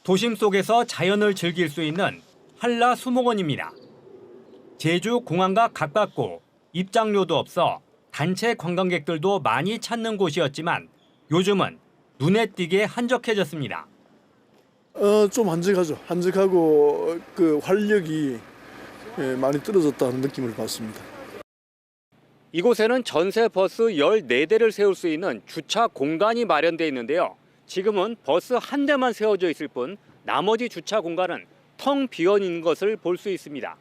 도심 속에서 자연을 즐길 수 있는 한라수목원입니다. 제주 공항과 가깝고 입장료도 없어 단체 관광객들도 많이 찾는 곳이었지만 요즘은 눈에 띄게 한적해졌습니다. 좀 한적하죠. 한적하고 그 활력이 많이 떨어졌다는 느낌을 받습니다. 이곳에는 전세 버스 14대를 세울 수 있는 주차 공간이 마련되어 있는데요. 지금은 버스 한 대만 세워져 있을 뿐 나머지 주차 공간은 텅 비어 있는 것을 볼 수 있습니다.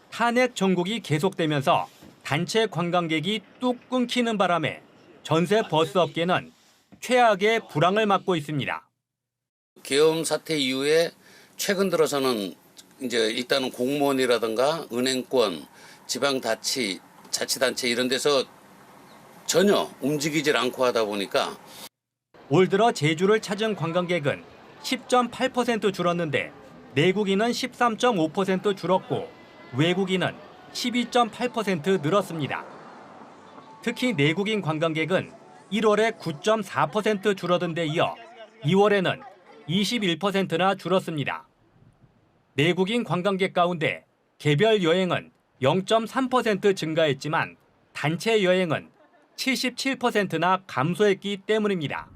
탄핵 정국이 계속되면서 단체 관광객이 뚝 끊기는 바람에 전세 버스 업계는 최악의 불황을 맞고 있습니다. 계엄 사태 이후에 최근 들어서는 이제 일단은 공무원이라든가 은행권, 자치단체 이런 데서 전혀 움직이질 않고 하다 보니까 올 들어 제주를 찾은 관광객은 10.8% 줄었는데 내국인은 13.5% 줄었고 외국인은 12.8% 늘었습니다. 특히 내국인 관광객은 1월에 9.4% 줄어든 데 이어 2월에는 21%나 줄었습니다. 내국인 관광객 가운데 개별 여행은 0.3% 증가했지만 단체 여행은 77%나 감소했기 때문입니다.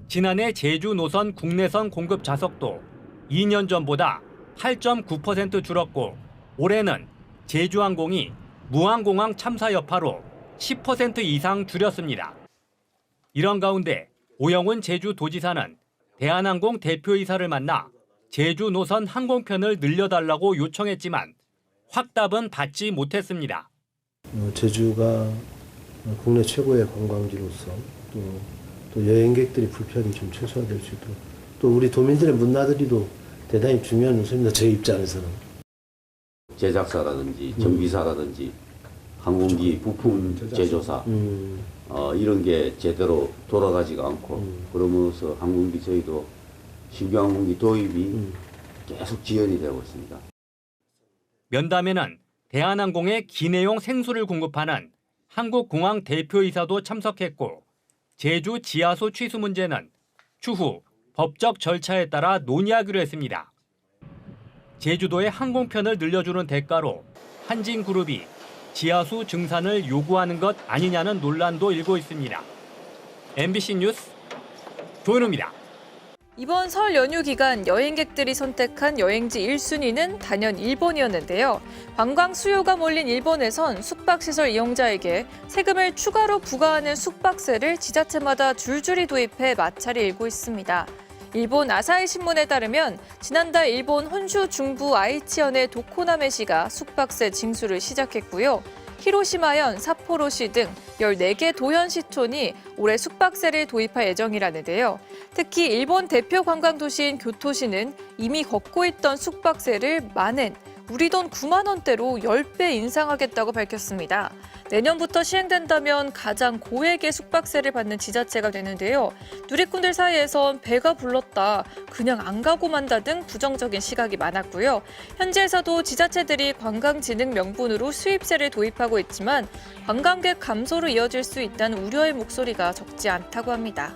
지난해 제주 노선 국내선 공급 좌석도 2년 전보다 8.9% 줄었고 올해는 제주항공이 무안공항 참사 여파로 10% 이상 줄였습니다. 이런 가운데 오영훈 제주도지사는 대한항공 대표이사를 만나 제주 노선 항공편을 늘려달라고 요청했지만 확답은 받지 못했습니다. 제주가 국내 최고의 관광지로서 또 여행객들이 불편이 좀 최소화될 수 있도록 또 우리 도민들의 문화들이도 대단히 중요한 요소입니다. 제 입장에서는. 제작사라든지 정비사라든지 항공기 부품 제조사 이런 게 제대로 돌아가지가 않고 그러면서 항공기 저희도 신규 항공기 도입이 계속 지연이 되고 있습니다. 면담에는 대한항공의 기내용 생수를 공급하는 한국공항 대표이사도 참석했고 제주 지하수 취수 문제는 추후 법적 절차에 따라 논의하기로 했습니다. 제주도의 항공편을 늘려주는 대가로 한진그룹이 지하수 증산을 요구하는 것 아니냐는 논란도 일고 있습니다. MBC 뉴스 조현우입니다. 이번 설 연휴 기간 여행객들이 선택한 여행지 1순위는 단연 일본이었는데요. 관광 수요가 몰린 일본에선 숙박시설 이용자에게 세금을 추가로 부과하는 숙박세를 지자체마다 줄줄이 도입해 마찰이 일고 있습니다. 일본 아사히 신문에 따르면 지난달 일본 혼슈 중부 아이치현의 도코나메시가 숙박세 징수를 시작했고요. 히로시마현, 삿포로시 등 14개 도현 시촌이 올해 숙박세를 도입할 예정이라는데요. 특히 일본 대표 관광도시인 교토시는 이미 걷고 있던 숙박세를 만엔, 우리 돈 9만 원대로 10배 인상하겠다고 밝혔습니다. 내년부터 시행된다면 가장 고액의 숙박세를 받는 지자체가 되는데요. 누리꾼들 사이에선 배가 불렀다, 그냥 안 가고 만다 등 부정적인 시각이 많았고요. 현지에서도 지자체들이 관광진흥 명분으로 수입세를 도입하고 있지만 관광객 감소로 이어질 수 있다는 우려의 목소리가 적지 않다고 합니다.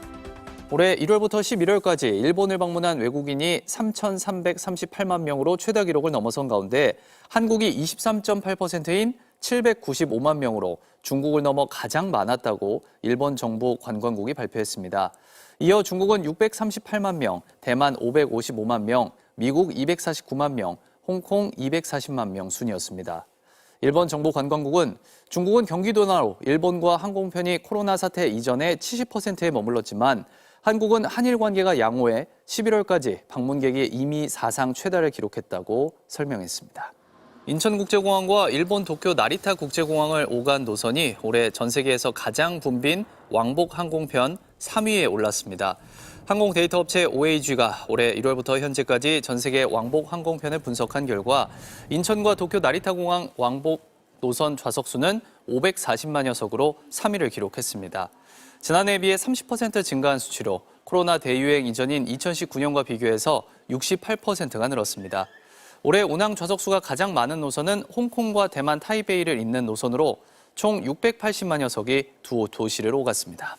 올해 1월부터 11월까지 일본을 방문한 외국인이 3,338만 명으로 최다 기록을 넘어선 가운데 한국이 23.8%인 795만 명으로 중국을 넘어 가장 많았다고 일본 정부 관광국이 발표했습니다. 이어 중국은 638만 명, 대만 555만 명, 미국 249만 명, 홍콩 240만 명 순이었습니다. 일본 정부 관광국은 중국은 경기도나로 일본과 항공편이 코로나 사태 이전에 70%에 머물렀지만 한국은 한일 관계가 양호해 11월까지 방문객이 이미 사상 최다를 기록했다고 설명했습니다. 인천국제공항과 일본 도쿄 나리타 국제공항을 오간 노선이 올해 전 세계에서 가장 붐빈 왕복 항공편 3위에 올랐습니다. 항공 데이터 업체 OAG가 올해 1월부터 현재까지 전 세계 왕복 항공편을 분석한 결과 인천과 도쿄 나리타 공항 왕복 노선 좌석 수는 540만여 석으로 3위를 기록했습니다. 지난해에 비해 30% 증가한 수치로 코로나 대유행 이전인 2019년과 비교해서 68%가 늘었습니다. 올해 운항 좌석 수가 가장 많은 노선은 홍콩과 대만 타이베이를 잇는 노선으로 총 680만여 석이 두 도시를 오갔습니다.